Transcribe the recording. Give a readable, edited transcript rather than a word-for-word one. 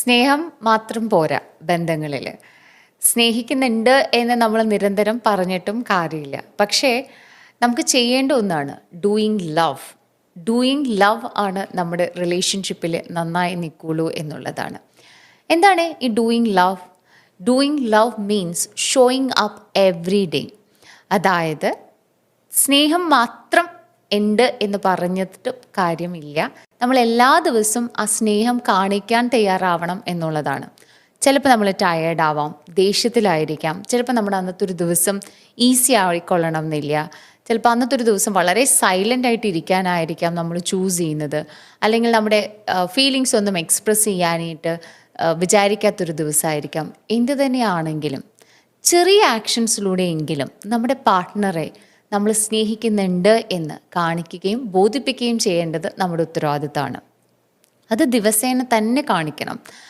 സ്നേഹം മാത്രം പോരാ ബന്ധങ്ങളിൽ. സ്നേഹിക്കുന്നുണ്ട് എന്ന് നമ്മൾ നിരന്തരം പറഞ്ഞിട്ടും കാര്യമില്ല. പക്ഷേ നമുക്ക് ചെയ്യേണ്ട ഒന്നാണ് ഡൂയിങ് ലവ്. ഡൂയിങ് ലവ് ആണ് നമ്മുടെ റിലേഷൻഷിപ്പിൽ നന്നായി നിൽക്കുള്ളൂ എന്നുള്ളതാണ്. എന്താണ് ഈ doing love? Doing love means showing up every day. അതായത് സ്നേഹം മാത്രം ഉണ്ട് എന്ന് പറഞ്ഞിട്ട് കാര്യമില്ല. നമ്മൾ എല്ലാ ദിവസവും ആ സ്നേഹം കാണിക്കാൻ തയ്യാറാവണം എന്നുള്ളതാണ്. ചിലപ്പോൾ നമ്മൾ ടയേർഡ് ആവാം, ദേഷ്യത്തിലായിരിക്കാം, ചിലപ്പോൾ നമ്മുടെ അന്നത്തെ ഒരു ദിവസം ഈസി ആയിക്കൊള്ളണം എന്നില്ല, ചിലപ്പോൾ അന്നത്തെ ഒരു ദിവസം വളരെ സൈലൻ്റ് ആയിട്ട് ഇരിക്കാനായിരിക്കാം നമ്മൾ ചൂസ് ചെയ്യുന്നത്, അല്ലെങ്കിൽ നമ്മുടെ ഫീലിങ്സ് ഒന്നും എക്സ്പ്രസ് ചെയ്യാനായിട്ട് വിചാരിക്കാത്തൊരു ദിവസമായിരിക്കാം. എന്ത് തന്നെയാണെങ്കിലും ചെറിയ ആക്ഷൻസിലൂടെയെങ്കിലും നമ്മുടെ പാർട്ട്ണറെ നമ്മൾ സ്നേഹിക്കുന്നുണ്ട് എന്ന് കാണിക്കുകയും ബോധിപ്പിക്കുകയും ചെയ്യേണ്ടത് നമ്മുടെ ഉത്തരവാദിത്തമാണ്. അത് ദിവസേന തന്നെ കാണിക്കണം.